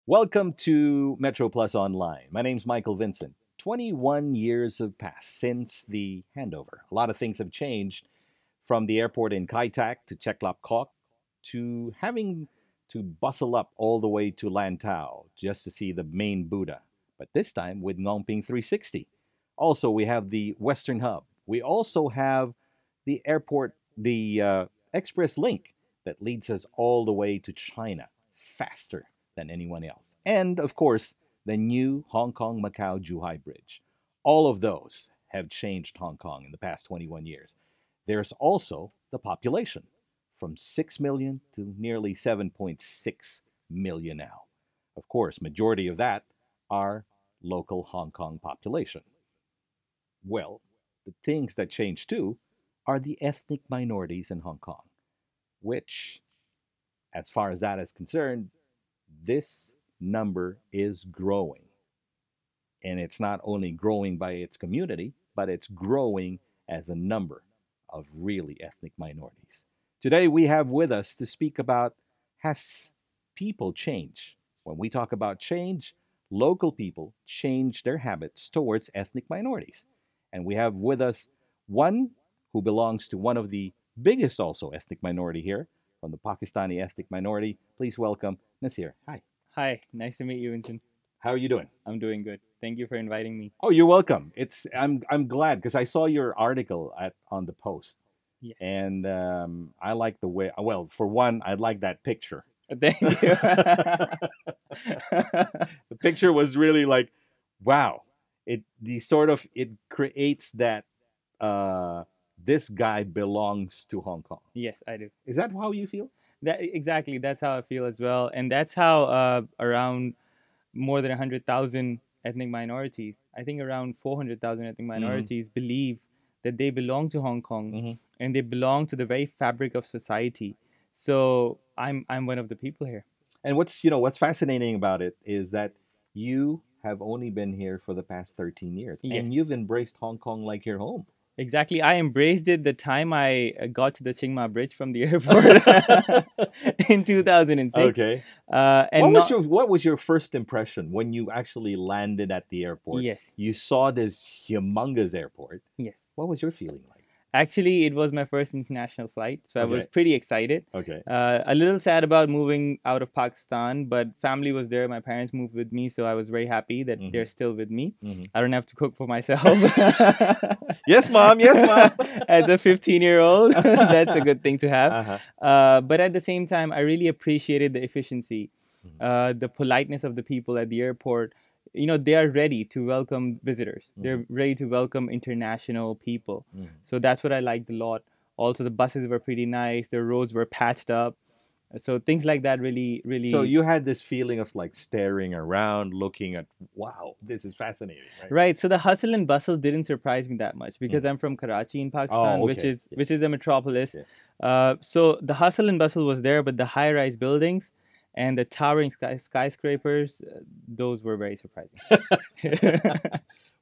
Welcome to MetroPlus Online. My name's Michael Vincent. 21 years have passed since the handover. A lot of things have changed from the airport in Kai Tak to Kok to having to bustle up all the way to Lantau just to see the main Buddha, but this time with Ngongping 360. Also, we have the Western Hub. We also have the airport, the Express Link that leads us all the way to China faster than anyone else. And of course, the new Hong Kong Macau Zhuhai Bridge. All of those have changed Hong Kong in the past 21 years. There's also the population from 6 million to nearly 7.6 million now. Of course, majority of that are local Hong Kong population. Well, the things that change too are the ethnic minorities in Hong Kong, which, as far as that is concerned, this number is growing. And it's not only growing by its community, but it's growing as a number of really ethnic minorities. Today we have with us to speak about, has people changed? When we talk about change, local people change their habits towards ethnic minorities. And we have with us one who belongs to one of the biggest also ethnic minority here, from the Pakistani ethnic minority. Please welcome Nasir. Hi. Hi, nice to meet you, Vincent. How are you doing? I'm doing good. Thank you for inviting me. Oh, you're welcome. I'm glad because I saw your article on the Post, Yes. and I like the way. Well, for one, I like that picture. Thank you. The picture was really like, wow. It creates that this guy belongs to Hong Kong. Yes, I do. Is that how you feel? Exactly. That's how I feel as well, and that's how around more than 100,000 ethnic minorities, I think around 400,000 ethnic minorities, believe that they belong to Hong Kong and they belong to the very fabric of society. So I'm one of the people here. And what's fascinating about it is that you have only been here for the past 13 years, Yes. and you've embraced HongOng like your home. Exactly. I embraced it the time I got to the Chiang Mai Bridge from the airport in 2006. Okay. And What was your first impression when you actually landed at the airport? Yes. You saw this humongous airport. Yes. What was your feeling like? Actually, it was my first international flight, so I was Okay. pretty excited. Okay. A little sad about moving out of Pakistan, but family was there. My parents moved with me, so I was very happy that they're still with me. I don't have to cook for myself. Yes, mom. Yes, mom. As a 15-year-old, that's a good thing to have. Uh-huh. But at the same time, I really appreciated the efficiency, the politeness of the people at the airport. They are ready to welcome visitors. They're ready to welcome international people. So that's what I liked a lot. Also, the buses were pretty nice. The roads were patched up. So things like that really, really. So you had this feeling of like staring around, looking at, wow, this is fascinating, right? Right. So the hustle and bustle didn't surprise me that much because I'm from Karachi in Pakistan, Oh, which okay. which is a metropolis. Yes. So the hustle and bustle was there, but the high-rise buildings and the towering skyscrapers, those were very surprising.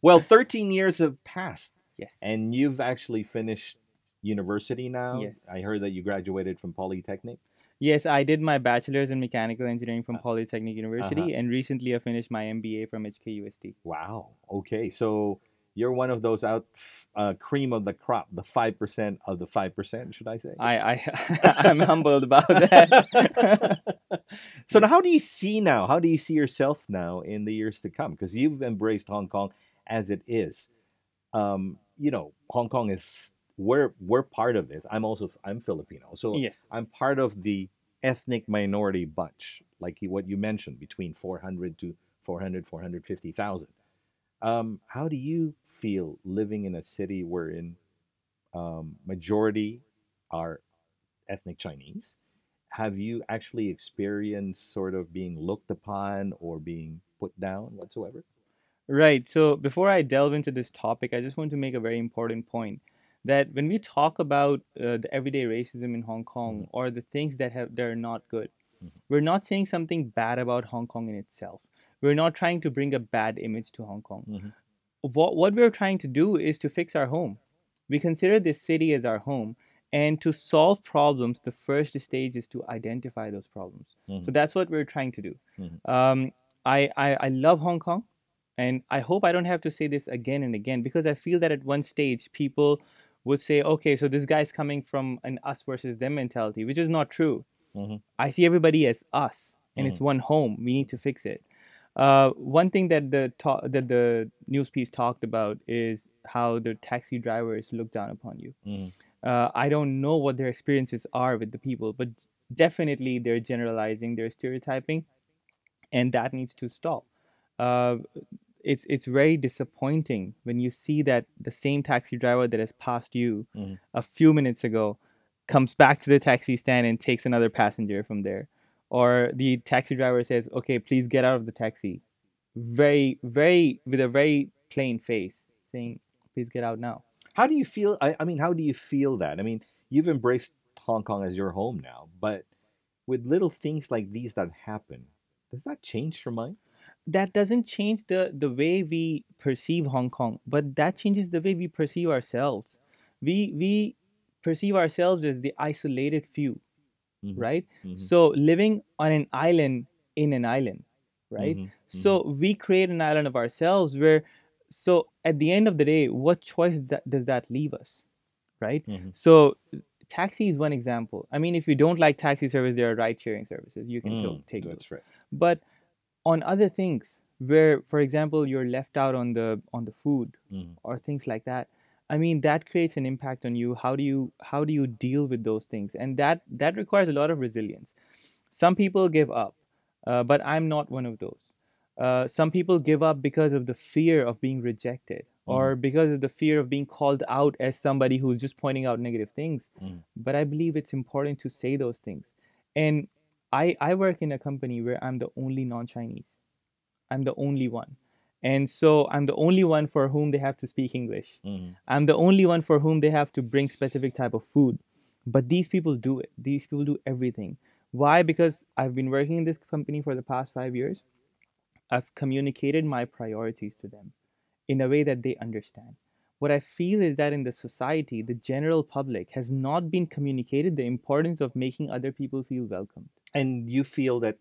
Well, 13 years have passed, Yes. and you've actually finished university now. Yes. I heard that you graduated from Polytechnic. Yes, I did my bachelor's in mechanical engineering from Polytechnic University, and recently I finished my MBA from HKUST. Wow. Okay. So you're one of those cream of the crop, the 5% of the 5%, should I say? I'm humbled about that. So now, how do you see now? How do you see yourself now in the years to come? Because you've embraced Hong Kong as it is. Hong Kong is we're part of it. I'm Filipino, so Yes. I'm part of the ethnic minority bunch, like what you mentioned, between 400 to 450,000. How do you feel living in a city wherein majority are ethnic Chinese? Have you actually experienced sort of being looked upon or being put down whatsoever? Right. So before I delve into this topic, I just want to make a very important point that when we talk about the everyday racism in Hong Kong or the things that are not good, we're not saying something bad about Hong Kong in itself. We're not trying to bring a bad image to Hong Kong. What we're trying to do is to fix our home. We consider this city as our home, And to solve problems, the first stage is to identify those problems. So that's what we're trying to do. I love Hong Kong, and I hope I don't have to say this again and again, because I feel that at one stage people would say, okay, so this guy's coming from an us versus them mentality, which is not true. I see everybody as us, and it's one home. We need to fix it. One thing that the news piece talked about is how the taxi drivers look down upon you. I don't know what their experiences are with the people, but definitely they're generalizing, they're stereotyping, and that needs to stop. Uh, it's very disappointing when you see that the same taxi driver that has passed you a few minutes ago comes back to the taxi stand and takes another passenger from there, or the taxi driver says, "Okay, please get out of the taxi," very with a very plain face, saying, "Please get out now." How do you feel? I mean, how do you feel that? I mean, you've embraced Hong Kong as your home now, but with little things like these that happen, does that change your mind? That doesn't change the way we perceive Hong Kong, but that changes the way we perceive ourselves. We perceive ourselves as the isolated few, right? So living on an island in an island, right? So we create an island of ourselves where, so at the end of the day, what choice does that leave us, right? So taxi is one example. I mean, if you don't like taxi service, there are ride sharing services. You can take those. That's right. But on other things where, for example, you're left out on the food or things like that, I mean, that creates an impact on you. How do you deal with those things? And that requires a lot of resilience. Some people give up, but I'm not one of those. Some people give up because of the fear of being rejected, or because of the fear of being called out as somebody who's just pointing out negative things. But I believe it's important to say those things. And I work in a company where I'm the only non-Chinese. I'm the only one. And so I'm the only one for whom they have to speak English. I'm the only one for whom they have to bring specific type of food. But these people do it. These people do everything. Why? Because I've been working in this company for the past 5 years. I've communicated my priorities to them in a way that they understand. What I feel is that in the society, the general public has not been communicated the importance of making other people feel welcome. And you feel that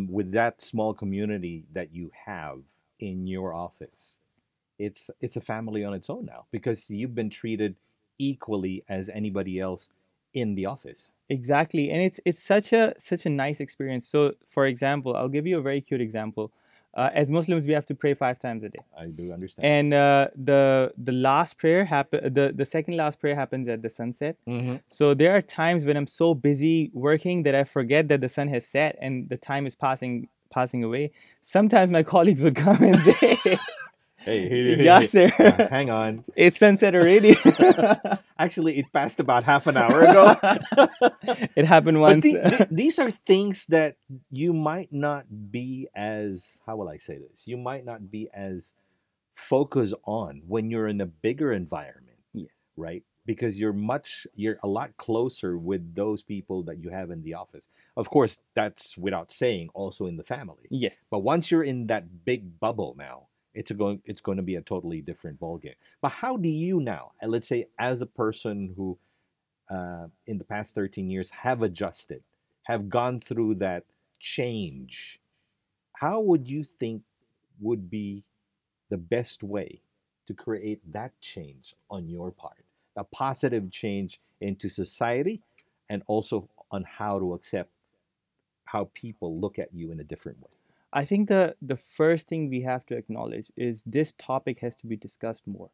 with that small community that you have in your office, it's a family on its own now, because you've been treated equally as anybody else in the office. Exactly, and it's such a nice experience. So, for example, I'll give you a very cute example. As Muslims, we have to pray 5 times a day. I do understand. And the last prayer the second last prayer happens at the sunset. So there are times when I'm so busy working that I forget that the sun has set and the time is passing away. Sometimes my colleagues would come and say, Hey, Yasir, hang on. It's sunset already. Actually, it passed about half an hour ago. It happened once. But these are things that you might not be as, how will I say this? You might not be as focused on when you're in a bigger environment. Yes. Right? Because you're a lot closer with those people that you have in the office. Of course, that's without saying also in the family. Yes. But once you're in that big bubble now, it's going to be a totally different ballgame. But how do you now, let's say, as a person who in the past 13 years have adjusted, have gone through that change, how would you think would be the best way to create that change on your part? A positive change into society, and also on how to accept how people look at you in a different way. I think the first thing we have to acknowledge is this topic has to be discussed more.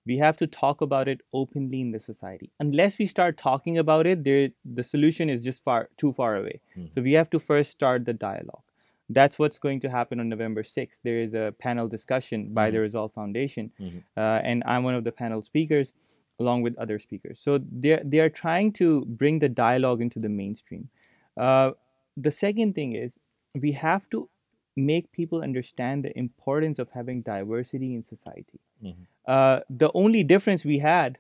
We have to talk about it openly in the society. Unless we start talking about it, the solution is just too far away. So we have to first start the dialogue. That's what's going to happen on November 6th. There is a panel discussion by the Resolve Foundation, and I'm one of the panel speakers, along with other speakers. So they are trying to bring the dialogue into the mainstream. The second thing is we have to make people understand the importance of having diversity in society. The only difference we had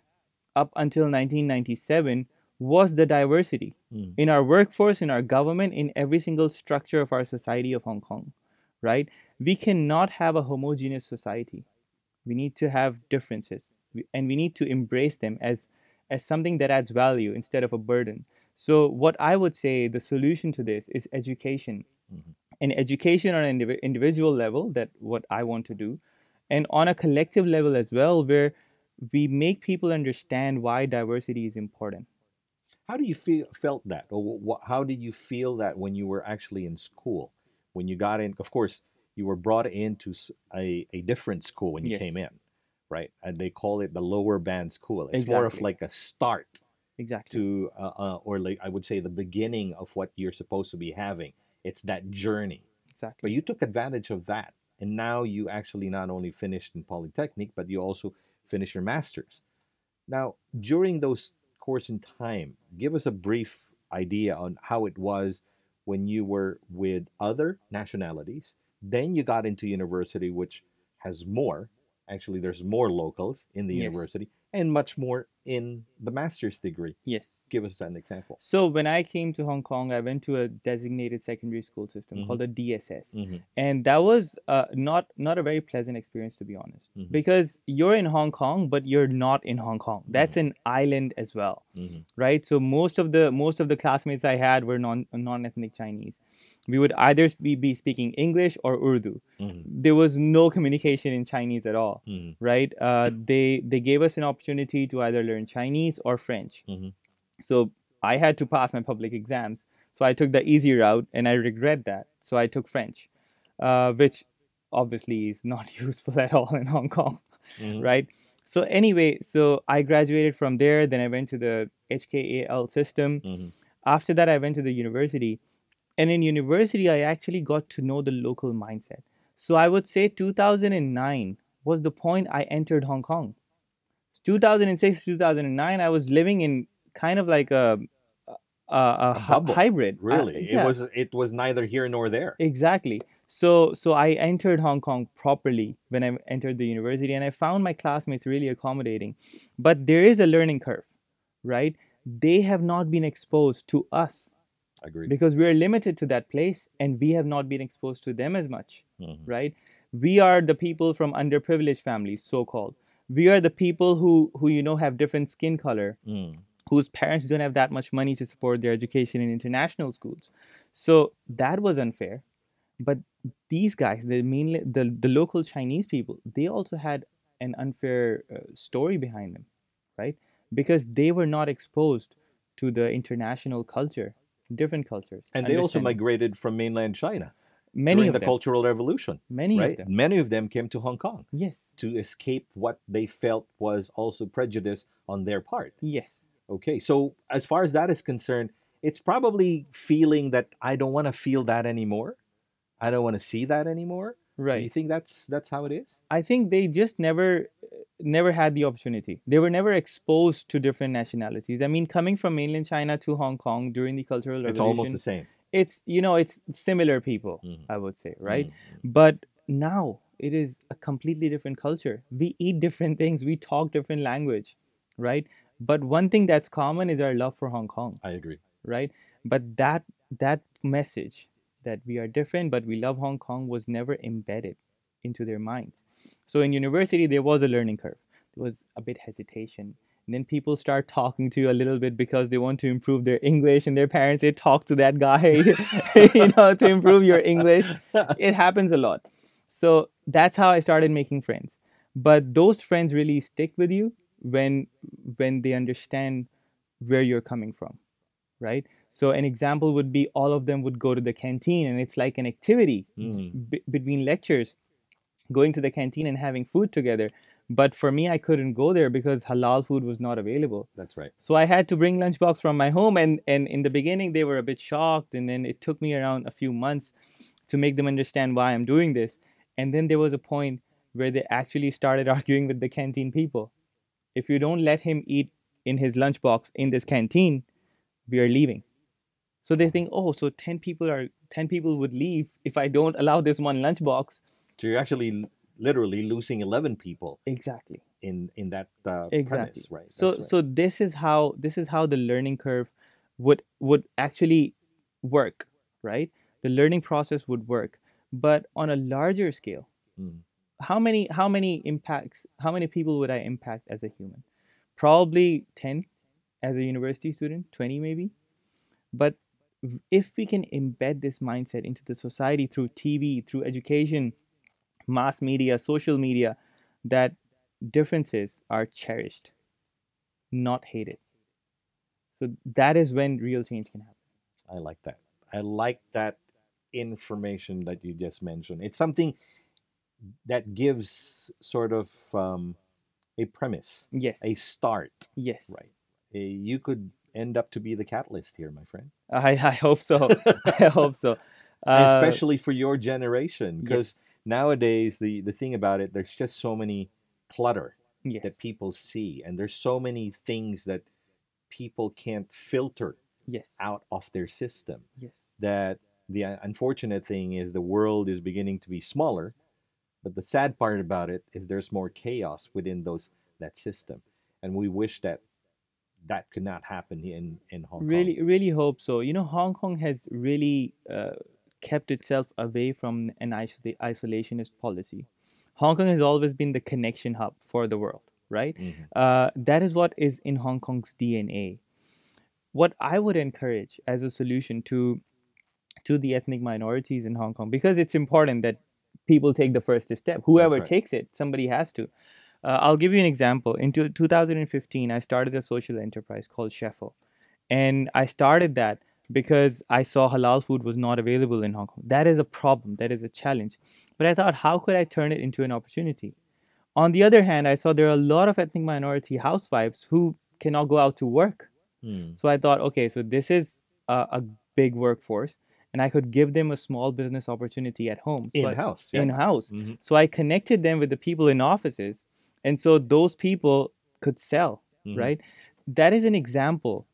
up until 1997 was the diversity in our workforce, in our government, in every single structure of our society of Hong Kong, right? We cannot have a homogeneous society. We need to have differences, and we need to embrace them as as something that adds value instead of a burden. So what I would say the solution to this is education. Mhm. And education on an individual level, that what I want to do, and on a collective level as well, where we make people understand why diversity is important. How do you felt that, or how did you feel that when you were actually in school, when you got in? Of course, you were brought into a different school when you came Yes, in, right? And they call it the lower band school. It's more of exactly, like a start exactly, to, or like I would say, the beginning of what you're supposed to be having. It's that journey, but exactly. you took advantage of that, and now you actually not only finished in polytechnic, but you also finished your master's. Now, during those course in time, give us a brief idea on how it was when you were with other nationalities. Then you got into university, which has more. Actually, there's more locals in the Yes, university and much more in the master's degree. yes. Give us an example. So when I came to Hong Kong, I went to a designated secondary school system Mm-hmm. called a DSS, Mm-hmm. and that was not a very pleasant experience, to be honest, Mm-hmm. because you're in Hong Kong, but you're not in Hong Kong. Mm-hmm. That's an island as well, Mm-hmm. right? So most of the classmates I had were non-ethnic Chinese. We would either be speaking English or Urdu. Mm-hmm. There was no communication in Chinese at all, Mm-hmm. right? They gave us an opportunity to either learn Chinese or French. Mm-hmm. So I had to pass my public exams. So I took the easy route, and I regret that. So I took French, which obviously is not useful at all in Hong Kong, Mm-hmm. right? So anyway, so I graduated from there. Then I went to the HKAL system. Mm-hmm. After that, I went to the university. And in university, I actually got to know the local mindset. So I would say 2009 was the point I entered Hong Kong. 2006, 2009, I was living in kind of like A bubble, hybrid. really. It Yeah, was neither here nor there. exactly. So I entered Hong Kong properly when I entered the university, and I found my classmates really accommodating. But there is a learning curve, right? They have not been exposed to us Agreed. because we are limited to that place, and we have not been exposed to them as much, Mm-hmm. right? We are the people from underprivileged families, so called. We are the people who have different skin color, Mm. whose parents don't have that much money to support their education in international schools. So that was unfair. But these guys, the local Chinese people, they also had an unfair story behind them, right? Because they were not exposed to the international culture, different cultures, And they also understanding. migrated from mainland China Many during of the them, Cultural Revolution, many of right? them, Many of them came to Hong Kong yes, to escape what they felt was also prejudice on their part. yes, Okay, so as far as that is concerned, it's probably feeling that I don't want to feel that anymore. I don't want to see that anymore. Do you right. think that's how it is? I think they just never had the opportunity. They were never exposed to different nationalities. I mean, coming from mainland China to Hong Kong during the Cultural It's almost the Revolution, same. it's similar people, Mm-hmm. I would say, right? Mm-hmm. But now it is a completely different culture. We eat different things, we talk different language, right? But one thing that's common is our love for Hong Kong, I agree. right? But that message that we are different but we love Hong Kong was never embedded into their minds. So in university there was a learning curve. There was a bit hesitation. And then people start talking to you a little bit because they want to improve their English, and their parents say, talk to that guy, to improve your English. It happens a lot. So that's how I started making friends. But those friends really stick with you when they understand where you're coming from, right? So an example would be all of them would go to the canteen, and it's like an activity Mm, between lectures, going to the canteen and having food together. But for me, I couldn't go there because halal food was not available. that's right. So I had to bring lunchbox from my home, and in the beginning they were a bit shocked, and then it took me around a few months to make them understand why I'm doing this. And then there was a point where they actually started arguing with the canteen people. If you don't let him eat in his lunchbox in this canteen, we are leaving. So they think, oh, so 10 people would leave if I don't allow this one lunchbox. So you're actually literally losing 11 people Exactly. in that Exactly. premise, right? So That's right. so this is how the learning curve would actually work, right? The learning process would work, but on a larger scale. Mm, How many people would I impact as a human? Probably 10, as a university student, 20 maybe. But if we can embed this mindset into the society through TV, through education, mass media, social media, that differences are cherished, not hated. So that is when real change can happen. I like that. I like that information that you just mentioned. It's something that gives sort of a premise, Yes. a start, Yes. right? You could end up to be the catalyst here, my friend. I hope so. I hope so. And especially for your generation, because Yes. nowadays the thing about it, there's just so many clutter Yes. that people see, and there's so many things that people can't filter Yes. out of their system. Yes. That the unfortunate thing is the world is beginning to be smaller, but the sad part about it is there's more chaos within that system, and we wish that that could not happen in Hong Kong. Really hope so. You know, Hong Kong has really kept itself away from an isolationist policy. Hong Kong has always been the connection hub for the world, right? That is what is in Hong Kong's DNA. What I would encourage as a solution to the ethnic minorities in Hong Kong, because it's important that people take the first step. Whoever right. takes it, somebody has to. I'll give you an example. In 2015, I started a social enterprise called Sheffel. And I started that because I saw halal food was not available in Hong Kong. That is a problem. That is a challenge. But I thought, how could I turn it into an opportunity? On the other hand, I saw there are a lot of ethnic minority housewives who cannot go out to work. So I thought, okay, so this is a big workforce, and I could give them a small business opportunity at home. So In-house. In-house. So I connected them with the people in offices, and so those people could sell, right? That is an example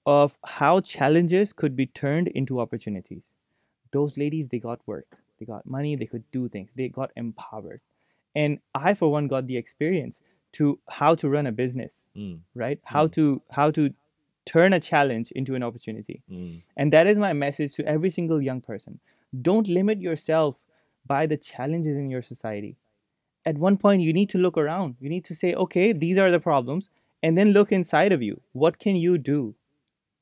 of how challenges could be turned into opportunities. Those ladies, they got work, they got money, they could do things, they got empowered. And I, for one, got the experience to how to run a business, right? How to turn a challenge into an opportunity. And that is my message to every single young person. Don't limit yourself by the challenges in your society. At one point, you need to look around. You need to say, okay, these are the problems, and then look inside of you. What can you do?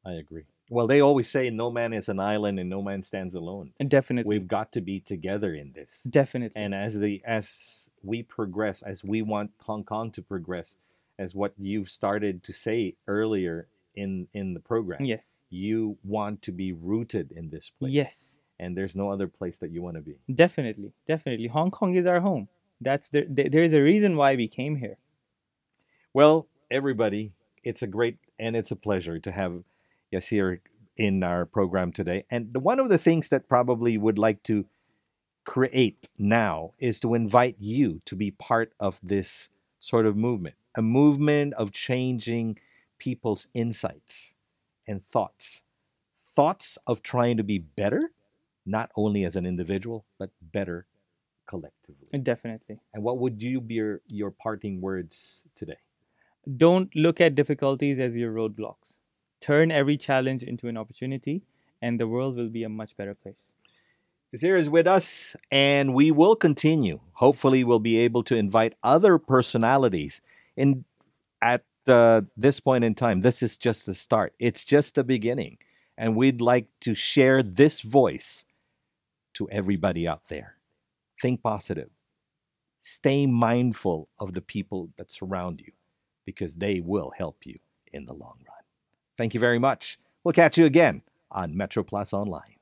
I agree. Well, they always say no man is an island and no man stands alone. And definitely. We've got to be together in this. Definitely. And as we progress, as we want Hong Kong to progress, as what you've started to say earlier in the program. Yes. You want to be rooted in this place. Yes. And there's no other place that you want to be. Definitely. Definitely. Hong Kong is our home. There's a reason why we came here. Well, everybody, it's a pleasure to have Yasir in our program today. And one of the things that probably would like to create now is to invite you to be part of this sort of movement, a movement of changing people's insights and thoughts of trying to be better, not only as an individual, but better collectively. Definitely. And what would you be your parting words today? Don't look at difficulties as your roadblocks. Turn every challenge into an opportunity, and the world will be a much better place. Yasir is with us, and we will continue. Hopefully, we'll be able to invite other personalities at this point in time. This is just the start. It's just the beginning. And we'd like to share this voice to everybody out there. Think positive. Stay mindful of the people that surround you, because they will help you in the long run. Thank you very much. We'll catch you again on MetroPlus Online.